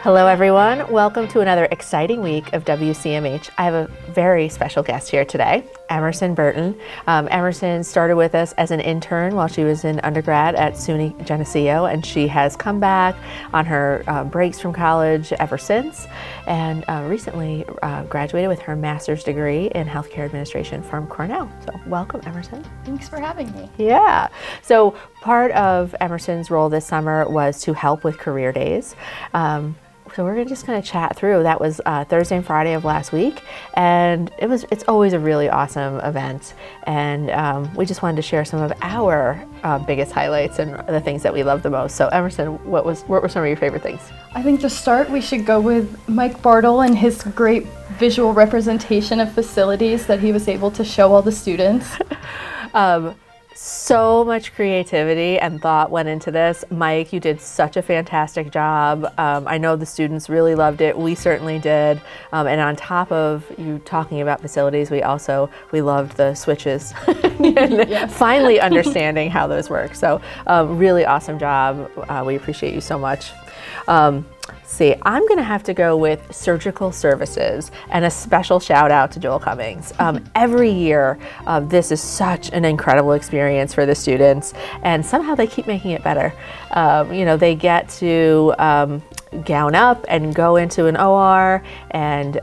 Hello everyone, welcome to another exciting week of WCMH. I have a very special guest here today, Emerson Burton. Emerson started with us as an intern while she was in undergrad at SUNY Geneseo, and she has come back on her breaks from college ever since, and recently graduated with her master's degree in healthcare administration from Cornell. So welcome, Emerson. Thanks for having me. Yeah, so part of Emerson's role this summer was to help with career days. So we're just going to chat through. That was Thursday and Friday of last week, and it's always a really awesome event. And we just wanted to share some of our biggest highlights and the things that we love the most. So Emerson, what were some of your favorite things? I think to start, we should go with Mike Bartle and his great visual representation of facilities that he was able to show all the students. So much creativity and thought went into this. Mike, you did such a fantastic job. I know the students really loved it. We certainly did. And on top of you talking about facilities, we loved the switches and finally understanding how those work. So really awesome job. We appreciate you so much. See, I'm going to have to go with surgical services and a special shout out to Joel Cummings. Every year, this is such an incredible experience for the students, and somehow they keep making it better. They get to gown up and go into an OR and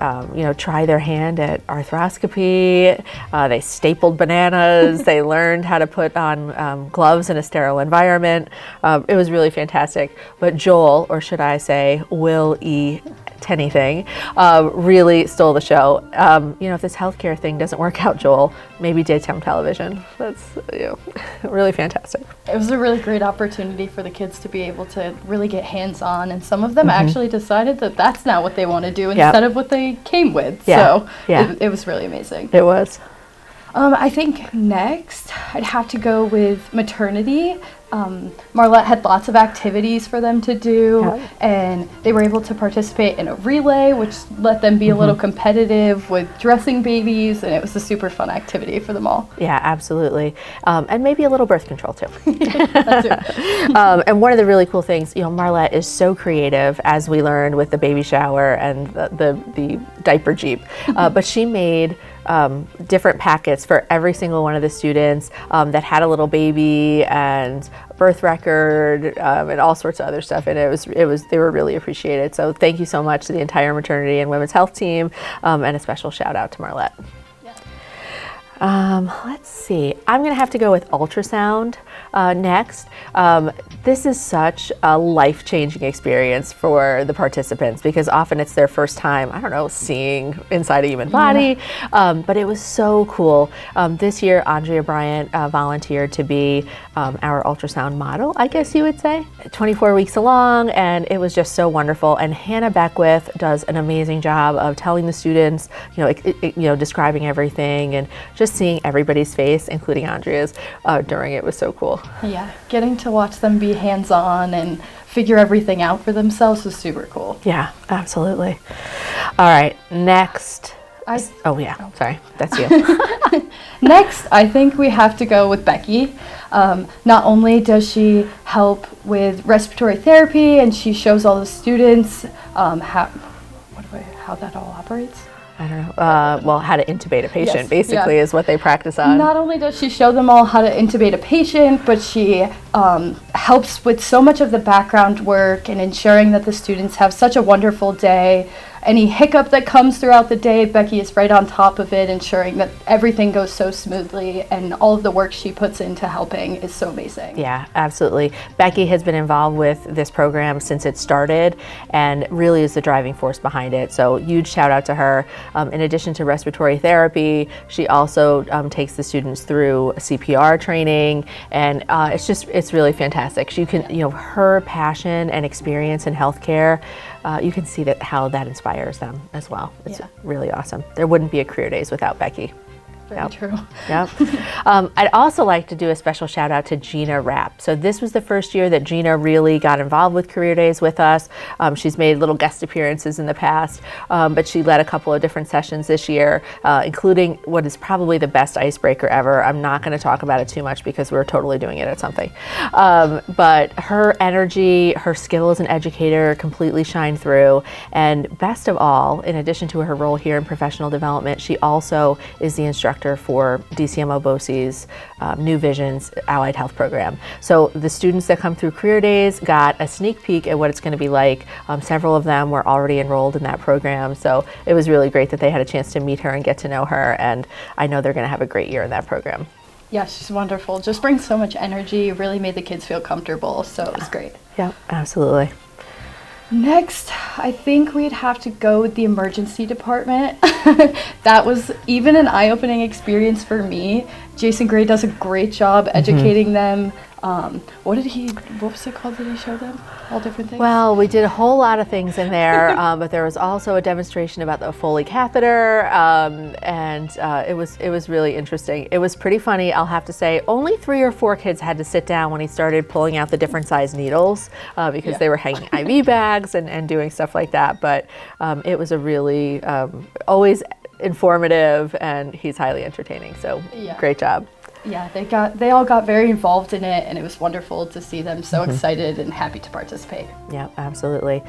try their hand at arthroscopy. They stapled bananas. They learned how to put on gloves in a sterile environment. It was really fantastic. But Joel, or should I say Will E. Anything, really stole the show. If this healthcare thing doesn't work out, Joel, maybe daytime television. That's really fantastic. It was a really great opportunity for the kids to be able to really get hands-on, and some of them actually decided that that's not what they want to do instead of what they came with. So it was really amazing. It was. I think next I'd have to go with maternity. Marlette had lots of activities for them to do, and they were able to participate in a relay, which let them be a little competitive with dressing babies, and it was a super fun activity for them all. Yeah, absolutely. And maybe a little birth control too. That too. And one of the really cool things, Marlette is so creative, as we learned with the baby shower and the diaper Jeep, but she made different packets for every single one of the students that had a little baby and birth record and all sorts of other stuff, and they were really appreciated. So thank you so much to the entire maternity and women's health team, and a special shout out to Marlette. Let's see, I'm gonna have to go with ultrasound next. This is such a life-changing experience for the participants because often it's their first time, seeing inside a human body, but it was so cool. This year, Andrea Bryant volunteered to be our ultrasound model, I guess you would say, 24 weeks along, and it was just so wonderful. And Hannah Beckwith does an amazing job of telling the students, describing everything, and just seeing everybody's face, including Andrea's, during it was so cool. Yeah, getting to watch them be hands-on and figure everything out for themselves was super cool. Yeah, absolutely. All right, next. Sorry, that's you. Next, I think we have to go with Becky. Not only does she help with respiratory therapy, and she shows all the students how that all operates. I don't know. How to intubate a patient, is what they practice on. Not only does she show them all how to intubate a patient, but she helps with so much of the background work and ensuring that the students have such a wonderful day. Any hiccup that comes throughout the day, Becky is right on top of it, ensuring that everything goes so smoothly, and all of the work she puts into helping is so amazing. Yeah, absolutely. Becky has been involved with this program since it started and really is the driving force behind it. So huge shout out to her. In addition to respiratory therapy, she also takes the students through CPR training, and it's really fantastic. Her passion and experience in healthcare, you can see how that inspires them as well. It's really awesome. There wouldn't be a career days without Becky. Very true. Yep. I'd also like to do a special shout out to Gina Rapp. So this was the first year that Gina really got involved with Career Days with us. She's made little guest appearances in the past, but she led a couple of different sessions this year, including what is probably the best icebreaker ever. I'm not going to talk about it too much because we're totally doing it at something. But her energy, her skill as an educator completely shined through. And best of all, in addition to her role here in professional development, she also is the instructor for DCMO BOCES New Visions Allied Health Program. So the students that come through Career Days got a sneak peek at what it's going to be like. Several of them were already enrolled in that program, so it was really great that they had a chance to meet her and get to know her, and I know they're going to have a great year in that program. Yeah, she's wonderful. Just brings so much energy, really made the kids feel comfortable, so it was great. Yeah, absolutely. Next, I think we'd have to go with the emergency department. That was even an eye-opening experience for me. Jason Gray does a great job educating them. What was it called that he showed them? All different things? Well, we did a whole lot of things in there, but there was also a demonstration about the Foley catheter, and it was really interesting. It was pretty funny, I'll have to say. Only 3 or 4 kids had to sit down when he started pulling out the different size needles because they were hanging IV bags and doing stuff like that, but it was a really always informative, and he's highly entertaining, so great job. Yeah, they all got very involved in it, and it was wonderful to see them so excited and happy to participate. Yeah, absolutely.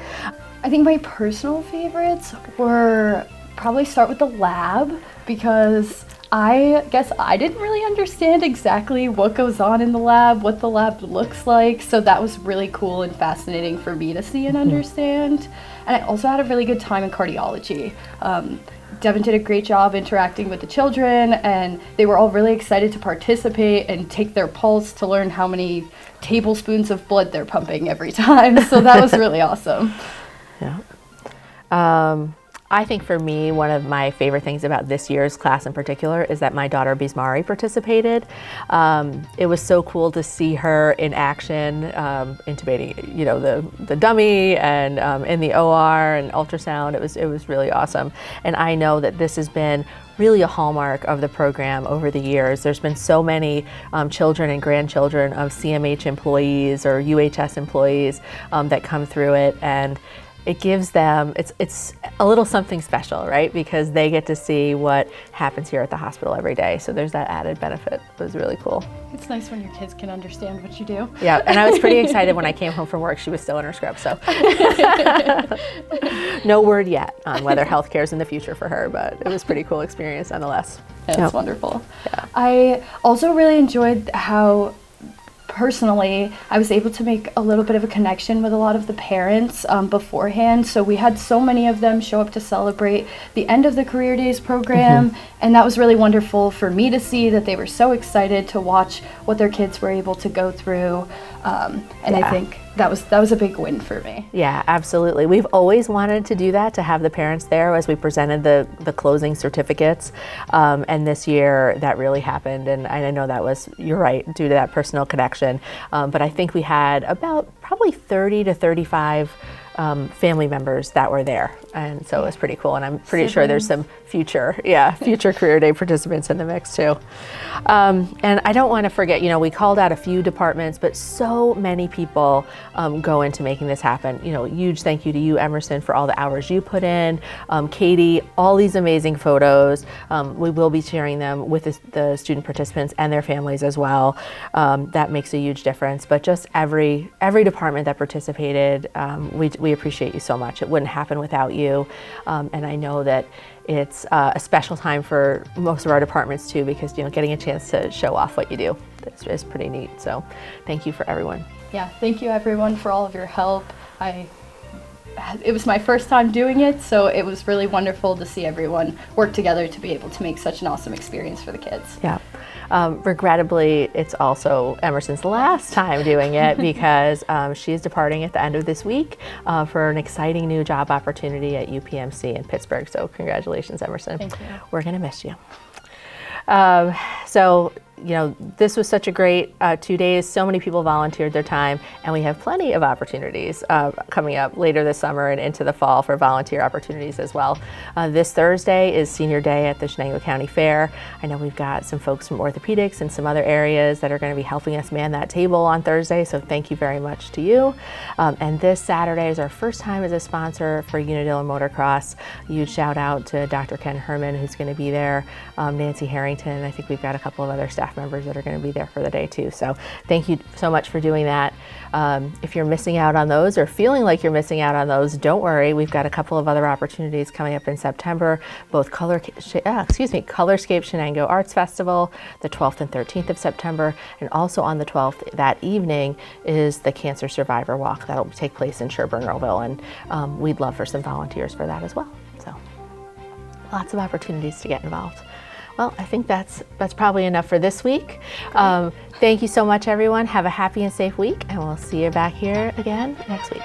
I think my personal favorites were probably start with the lab, because I guess I didn't really understand exactly what goes on in the lab, what the lab looks like, so that was really cool and fascinating for me to see and understand. And I also had a really good time in cardiology. Devin did a great job interacting with the children, and they were all really excited to participate and take their pulse to learn how many tablespoons of blood they're pumping every time. So that was really awesome. Yeah. I think for me, one of my favorite things about this year's class in particular is that my daughter Bismari participated. It was so cool to see her in action, intubating, the dummy and in the OR and ultrasound. It was really awesome. And I know that this has been really a hallmark of the program over the years. There's been so many children and grandchildren of CMH employees or UHS employees that come through it, and it gives them, it's a little something special, right? Because they get to see what happens here at the hospital every day. So there's that added benefit. It was really cool. It's nice when your kids can understand what you do. Yeah, and I was pretty excited when I came home from work. She was still in her scrubs, so. No word yet on whether healthcare is in the future for her, but it was a pretty cool experience nonetheless. That's wonderful. Yeah. I also really enjoyed how personally, I was able to make a little bit of a connection with a lot of the parents beforehand. So we had so many of them show up to celebrate the end of the Career Days program, and that was really wonderful for me to see that they were so excited to watch what their kids were able to go through. I think that was a big win for me. Yeah, absolutely. We've always wanted to do that, to have the parents there as we presented the closing certificates. And this year that really happened. And I know that was, you're right, due to that personal connection. But I think we had about probably 30 to 35 family members that were there, and so it was pretty cool, and I'm pretty sure there's some future Career Day participants in the mix too. And I don't want to forget, we called out a few departments, but so many people go into making this happen. Huge thank you to you, Emerson, for all the hours you put in. Katie, all these amazing photos. We will be sharing them with the student participants and their families as well. That makes a huge difference, but just every department that participated, we appreciate you so much. It wouldn't happen without you. And I know that it's a special time for most of our departments too, because getting a chance to show off what you do is pretty neat. So thank you for everyone. Yeah, thank you everyone for all of your help. It was my first time doing it, so it was really wonderful to see everyone work together to be able to make such an awesome experience for the kids. Yeah. Regrettably, it's also Emerson's last time doing it because she is departing at the end of this week for an exciting new job opportunity at UPMC in Pittsburgh. So congratulations, Emerson. Thank you. We're going to miss you. So you know, this was such a great 2 days. So many people volunteered their time, and we have plenty of opportunities coming up later this summer and into the fall for volunteer opportunities as well. This Thursday is Senior Day at the Shenango County Fair. I know we've got some folks from orthopedics and some other areas that are going to be helping us man that table on Thursday, so thank you very much to you. And this Saturday is our first time as a sponsor for Unadilla Motocross. Huge shout out to Dr. Ken Herman, who's going to be there, Nancy Harrington. I think we've got a couple of other staff members that are going to be there for the day too. So thank you so much for doing that. If you're missing out on those or feeling like you're missing out on those, don't worry. We've got a couple of other opportunities coming up in September, both Colorscape Shenango Arts Festival, the 12th and 13th of September, and also on the 12th that evening is the Cancer Survivor Walk. That'll take place in Sherburne-Roeville, and we'd love for some volunteers for that as well. So lots of opportunities to get involved. Well, I think that's probably enough for this week. Thank you so much, everyone. Have a happy and safe week, and we'll see you back here again next week.